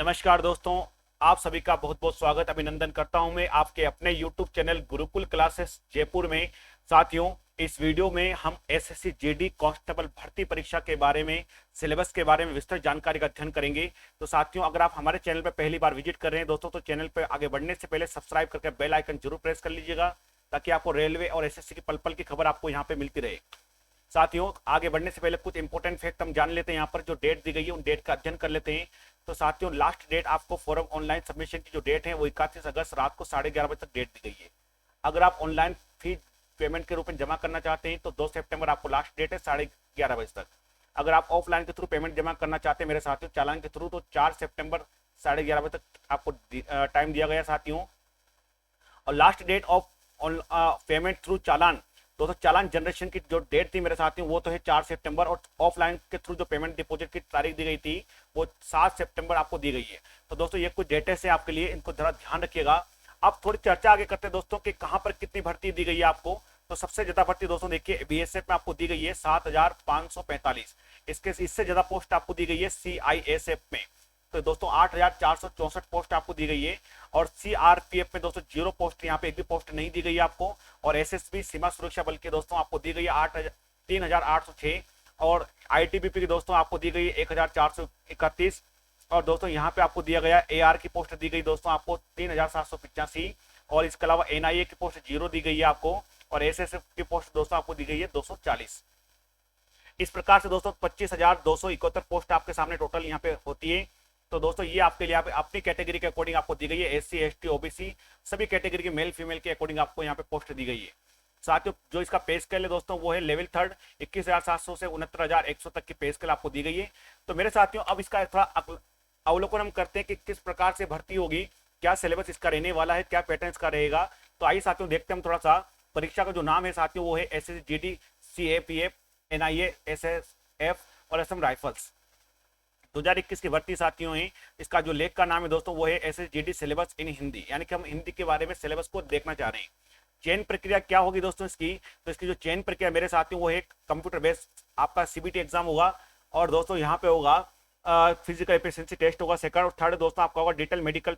नमस्कार दोस्तों, आप सभी का बहुत बहुत स्वागत अभिनंदन करता हूं मैं आपके अपने YouTube channel Gurukul classes Jaipur में। साथियों, इस वीडियो में हम एसएससी जीडी कांस्टेबल भर्ती परीक्षा के बारे में, सिलेबस के बारे में विस्तृत जानकारी का अध्ययन करेंगे। तो साथियों, अगर आप हमारे चैनल पर पहली बार विजिट कर रहे हैं दोस्तों, तो चैनल पर आगे बढ़ने से पहले सब्सक्राइब करके बेल आइकन जरूर प्रेस कर लीजिएगा, ताकि आपको रेलवे और एसएससी की पल पल की खबर आपको यहाँ पे मिलती रहे। साथियों, आगे बढ़ने से पहले कुछ इंपॉर्टेंट फैक्ट हम जान लेते हैं। यहाँ पर जो डेट दी गई है उन डेट का अध्ययन कर लेते हैं। तो साथियों, लास्ट डेट आपको फॉर्म ऑनलाइन सबमिशन की जो डेट है वो 31 अगस्त रात को 11:30 बजे तक डेट दी गई है। अगर आप ऑनलाइन फी पेमेंट के रूप में जमा करना चाहते हैं तो 2 सितंबर आपको लास्ट डेट है 11:30 बजे तक। अगर आप ऑफलाइन के थ्रू पेमेंट जमा करना चाहते हैं मेरे साथियों चालान के थ्रू, तो 4 सितंबर 11:30 बजे तक आपको टाइम दिया गया साथियों। और last date of payment through चालान, दोस्तों चालान जनरेशन की जो डेट थी मेरे साथियों वो तो है 4 सितंबर, और ऑफलाइन के थ्रू जो पेमेंट डिपॉजिट की तारीख दी गई थी वो 7 सितंबर आपको दी गई है। तो दोस्तों ये कुछ डेटेस है आपके लिए, इनको जरा ध्यान रखिएगा। अब थोड़ी चर्चा आगे करते हैं दोस्तों कि कहां पर कितनी भर्ती दी गई है आपको। तो सबसे ज्यादा भर्ती दोस्तों देखिए बीएसएफ में आपको दी गई है 7,545। इससे ज्यादा पोस्ट आपको दी गई है सीआईएसएफ में। तो दोस्तों 8,464 पोस्ट आपको दी गई है। और सीआरपीएफ में दोस्तों 0 पोस्ट, यहाँ पे एक भी पोस्ट नहीं दी गई है आपको। और एसएसबी सीमा सुरक्षा बल की दोस्तों आपको दी गई है 3,806। और आईटीबीपी की दोस्तों आपको दी गई है 1,431। और दोस्तों यहाँ पे आपको दिया गया एआर की पोस्ट दी गई दोस्तों आपको 3,785। और इसके अलावा एनआईए की पोस्ट 0 दी गई है आपको। और एसएसएफ की पोस्ट दोस्तों आपको दी गई है 240। इस प्रकार से दोस्तों 25,271 पोस्ट आपके सामने टोटल यहाँ पे होती है। तो दोस्तों ये आपके लिए अपनी कैटेगरी के अकॉर्डिंग आपको दी गई है। एससी एसटी ओबीसी सभी कैटेगरी के मेल फीमेल के अकॉर्डिंग आपको यहाँ पे पोस्ट दी गई है। साथियों, जो इसका पे स्केल है दोस्तों वो है लेवल 3 21,700 से 69,100 तक की पे स्केल आपको दी गई है। तो मेरे साथियों, अब इसका थोड़ा अवलोकन हम करते हैं कि किस प्रकार से भर्ती होगी, क्या सिलेबस इसका रहने वाला है, क्या पैटर्न इसका रहेगा। तो आइए साथियों देखते हैं हम थोड़ा सा। परीक्षा का जो नाम है साथियों वो है SSC GD CAPF NIA SSF और असम राइफल्स 2021 की भर्ती साथियों है। इसका जो लेख का नाम है दोस्तों वो है एसएसजीडी सिलेबस इन हिंदी, यानी कि हम हिंदी के बारे में सिलेबस को देखना चाह रहे हैं। चयन प्रक्रिया क्या होगी दोस्तों इसकी, तो इसकी जो चयन प्रक्रिया मेरे साथियों वो है कंप्यूटर बेस्ड आपका सीबीटी एग्जाम होगा। और दोस्तों यहाँ पे होगा फिजिकल एफिशिएंसी टेस्ट होगा सेकंड, और थर्ड दोस्तों आपका होगा डिटेल मेडिकल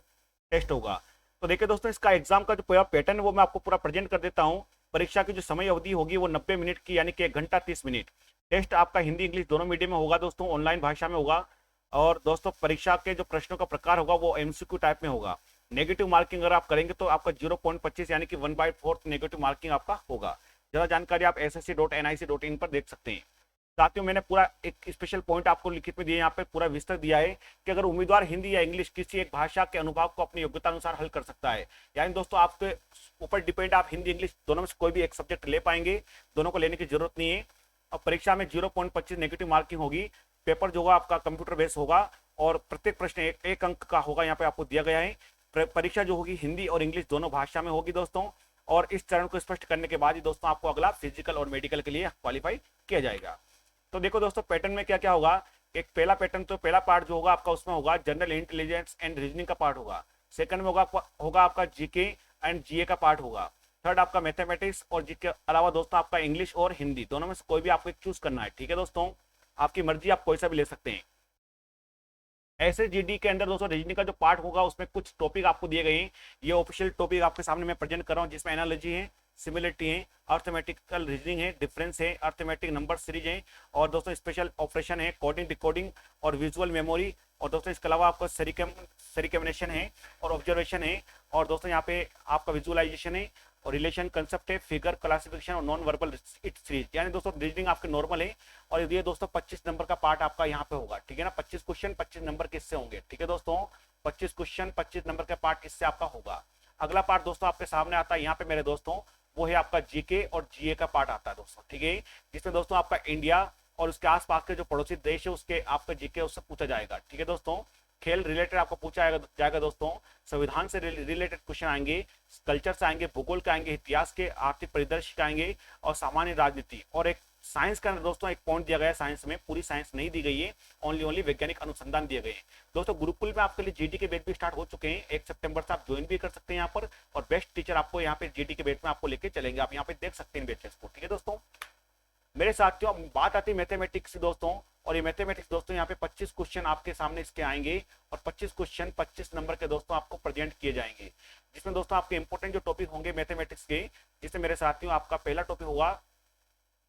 टेस्ट होगा। तो देखिए दोस्तों, इसका एग्जाम का जो पूरा पैटर्न है वो मैं आपको पूरा प्रेजेंट कर देता हूँ। परीक्षा की जो समय अवधि होगी वो 90 मिनट की, यानी कि 1 घंटा 30 मिनट। टेस्ट आपका हिंदी इंग्लिश दोनों मीडियम में होगा दोस्तों, ऑनलाइन भाषा में होगा। और दोस्तों परीक्षा के जो प्रश्नों का प्रकार होगा वो एमसीक्यू टाइप में होगा। नेगेटिव मार्किंग अगर आप करेंगे तो आपका 0.25 यानी कि 1/4 नेगेटिव मार्किंग आपका होगा। ज्यादा जानकारी आप ssc.nic.in पर देख सकते हैं। साथियों, मैंने पूरा एक स्पेशल पॉइंट आपको लिखित में दिया, यहाँ पे पूरा विस्तार दिया है कि अगर उम्मीदवार हिंदी या इंग्लिश किसी एक भाषा के अनुभाग को अपनी योग्यता अनुसार हल कर सकता है, यानी दोस्तों आपके ऊपर डिपेंड, आप हिंदी इंग्लिश दोनों में से कोई भी एक सब्जेक्ट ले पाएंगे, दोनों को लेने की जरूरत नहीं है। और परीक्षा में 0.25 नेगेटिव मार्किंग होगी। पेपर जो होगा आपका कंप्यूटर बेस्ड होगा, और प्रत्येक प्रश्न एक अंक का होगा, यहाँ पे आपको दिया गया है। परीक्षा जो होगी हिंदी और इंग्लिश दोनों भाषा में होगी दोस्तों। और इस चरण को स्पष्ट करने के बाद ही दोस्तों आपको अगला फिजिकल और मेडिकल के लिए क्वालिफाई किया जाएगा। तो देखो दोस्तों, पैटर्न में क्या क्या होगा। एक पहला पैटर्न, तो पहला पार्ट जो होगा आपका उसमें होगा जनरल इंटेलिजेंस एंड रीजनिंग का पार्ट होगा। सेकंड में होगा आपका जीके एंड जीए का पार्ट होगा। थर्ड आपका मैथमेटिक्स, और जीके अलावा दोस्तों आपका इंग्लिश और हिंदी दोनों में से कोई भी आपको एक चूज करना है। ठीक है दोस्तों, आपकी मर्जी, आप कोई सा भी ले सकते हैं। एसएसजीडी के अंदर दोस्तों रीजनिंग का जो पार्ट होगा उसमें कुछ टॉपिक आपको दिए गए हैं। ये ऑफिशियल टॉपिक आपके सामने मैं प्रेजेंट कर रहा हूँ, जिसमें एनालॉजी है, सिमिलरिटी है, अर्थमेटिकल रीजनिंग है, डिफरेंस है, अर्थमेटिक नंबर सीरीज है, और दोस्तों स्पेशल ऑपरेशन है, कोडिंग डिकोडिंग और विजुअल मेमोरी। और दोस्तों इसके अलावा आपका सेरिकमिनेशन है और ऑब्जर्वेशन है। और दोस्तों यहाँ पे आपका विजुअलाइजेशन है और रिलेशन कंसेप्ट है, फिगर क्लासिफिकेशन और नॉन वर्बल इट सीरीज। यानी दोस्तों रीजनिंग आपके नॉर्मल है। और ये दोस्तों 25 नंबर का पार्ट आपका यहाँ पे होगा। ठीक है ना, 25 क्वेश्चन 25 नंबर किससे होंगे। ठीक है दोस्तों, 25 क्वेश्चन 25 नंबर का पार्ट इससे आपका होगा। अगला पार्ट दोस्तों आपके सामने आता है यहाँ पे मेरे दोस्तों, वो है आपका जीके और जीए का पार्ट आता है दोस्तों। ठीक है, जिसमें दोस्तों आपका इंडिया और उसके आसपास के जो पड़ोसी देश है उसके आपका जीके उससे पूछा जाएगा। ठीक है दोस्तों, खेल रिलेटेड आपको पूछा जाएगा दोस्तों, संविधान से रिलेटेड क्वेश्चन आएंगे, कल्चर से आएंगे, भूगोल के आएंगे, इतिहास के, आर्थिक परिदृश्य के आएंगे, और सामान्य राजनीति। और एक साइंस का दोस्तों एक पॉइंट दिया गया है, साइंस में पूरी साइंस नहीं दी गई है, ओनली वैज्ञानिक अनुसंधान दिए गए हैं दोस्तों। गुरुकुल में आपके लिए जीडी के बैच भी स्टार्ट हो चुके हैं, 1 सितंबर से आप ज्वाइन भी कर सकते हैं यहाँ पर। और बेस्ट टीचर आपको यहाँ पे जीडी के बैच में आपको लेके चलेंगे, आप यहाँ पे देख सकते हैं बैचेस को। ठीक है दोस्तों, मेरे साथियों अब बात आती है मैथमेटिक्स दोस्तों, और ये मैथमेटिक्स दोस्तों यहाँ पे 25 क्वेश्चन आपके सामने इसके आएंगे, और 25 क्वेश्चन 25 नंबर के दोस्तों आपको प्रेजेंट किए जाएंगे, जिसमें दोस्तों आपके इंपोर्टेंट जो टॉपिक होंगे मैथमेटिक्स के, जिसमें मेरे साथियों आपका पहला टॉपिक होगा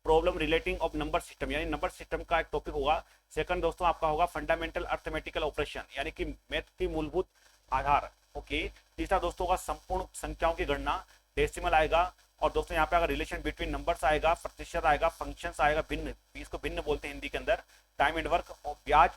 problem relating of number system, यानी नंबर सिस्टम का एक टॉपिक होगा। सेकंड दोस्तों आपका होगा फंडामेंटल अर्थमेटिकल ऑपरेशन, यानी कि मैथ की मूलभूत आधार। ओके, तीसरा दोस्तों का संपूर्ण संख्याओं की गणना, डेसिमल आएगा। और दोस्तों यहाँ पे अगर रिलेशन बिटवीन नंबर्स आएगा, प्रतिशत आएगा, फंक्शंस आएगा, भिन्न, इसको भिन्न बोलते हैं हिंदी के अंदर, टाइम एंड वर्क और ब्याज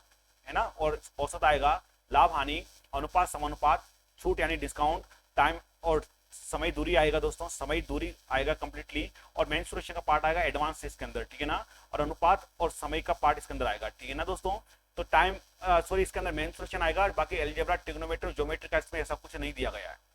है ना, और औसत आएगा, लाभ हानि, अनुपात समानुपात, छूट यानी डिस्काउंट, टाइम और समय दूरी आएगा दोस्तों, समय दूरी आएगा कंप्लीटली, और मेंसुरेशन का पार्ट आएगा एडवांस इसके अंदर, ठीक है ना, और अनुपात और समय का पार्ट इसके अंदर आएगा, ठीक है ना दोस्तों। तो टाइम सॉरी इसके अंदर मेंसुरेशन आएगा, बाकी एलजेब्रा, ट्रिग्नोमेट्री, ज्योमेट्री का इसमें ऐसा कुछ नहीं दिया गया है।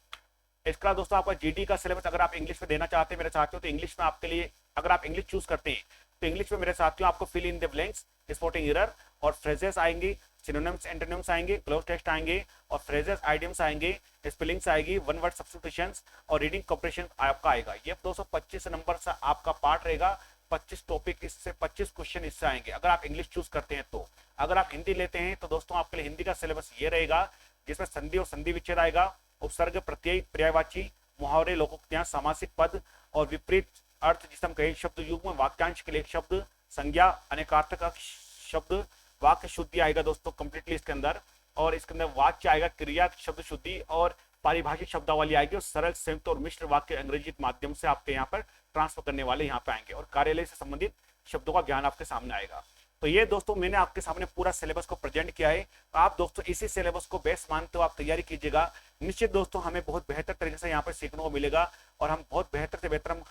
इसके बाद दोस्तों आपका जीडी का सिलेबस अगर आप इंग्लिश में देना चाहते हैं मेरे साथियों, तो इंग्लिश में आपके लिए अगर आप इंग्लिश चूज करते हैं तो इंग्लिश में मेरे साथियों आपको fill in the blanks, spotting error और फ्रेजेस आएंगे, सिनोनिम्स एंटोनिम्स आएंगे, क्लोज टेक्स्ट आएंगे, और फ्रेजेस आइडियम्स आएंगे, स्पेलिंग्स आएगी, वन वर्ड सब्स्टिट्यूशंस और रीडिंग कॉम्प्रिहेंशन आपका आएगा। ये 225 नंबर से आपका पार्ट रहेगा, 25 टॉपिक इससे, 25 क्वेश्चन इससे आएंगे अगर आप इंग्लिश चूज करते हैं तो। अगर आप हिंदी लेते हैं तो दोस्तों आपके लिए हिंदी का सिलेबस ये रहेगा, जिसमें संधि और संधि विच्छेद आएगा, उपसर्ग, प्रत्यय, पर्यायवाची, मुहावरे, लोकोक्तियां, सामासिक पद और विपरीत अर्थ जिसे हम कहें शब्द युग्म, वाक्यांश के लिए एक शब्द, संज्ञा, अनेकार्थक शब्द, वाक्य शुद्धि आएगा दोस्तों कंप्लीटली इसके अंदर, और इसके अंदर वाक्य आएगा, क्रिया शब्द शुद्धि और पारिभाषिक शब्दावली आएगी, और सरल, संयुक्त और मिश्र वाक्य अंग्रेजी माध्यम से आपके यहाँ पर ट्रांसफर करने वाले यहाँ पे आएंगे, और कार्यालय से संबंधित शब्दों का ज्ञान आपके सामने आएगा। तो ये दोस्तों मैंने आपके सामने पूरा सिलेबस को प्रेजेंट किया है। आप दोस्तों इसी सिलेबस को बेस्ट मानते हो आप तैयारी कीजिएगा, निश्चित दोस्तों हमें बहुत बेहतर तरीके से यहाँ पर सीखने को मिलेगा, और हम बहुत बेहतर से बेहतर हम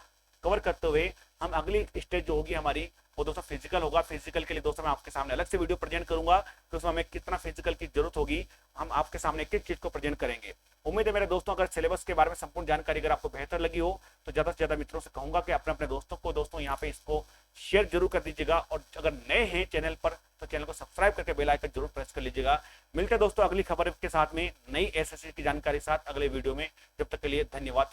कवर करते हुए हम अगली स्टेज जो होगी हमारी वो दोस्तों फिजिकल होगा। फिजिकल के लिए दोस्तों मैं आपके सामने अलग से वीडियो प्रेजेंट करूंगा कि उसमें हमें कितना फिजिकल की जरूरत होगी, हम आपके सामने एक एक चीज को प्रेजेंट करेंगे। उम्मीद है मेरे दोस्तों अगर सिलेबस के बारे में संपूर्ण जानकारी अगर आपको बेहतर लगी हो तो ज्यादा से ज्यादा मित्रों से कहूंगा कि अपने अपने दोस्तों को दोस्तों यहाँ पे इसको शेयर जरूर कर दीजिएगा, और अगर नए हैं चैनल पर तो चैनल को सब्सक्राइब करके बेल आइकन जरूर प्रेस कर लीजिएगा। मिलते हैं दोस्तों अगली खबर के साथ में नई एसएससी की जानकारी साथ अगले वीडियो में, जब तक के लिए धन्यवाद।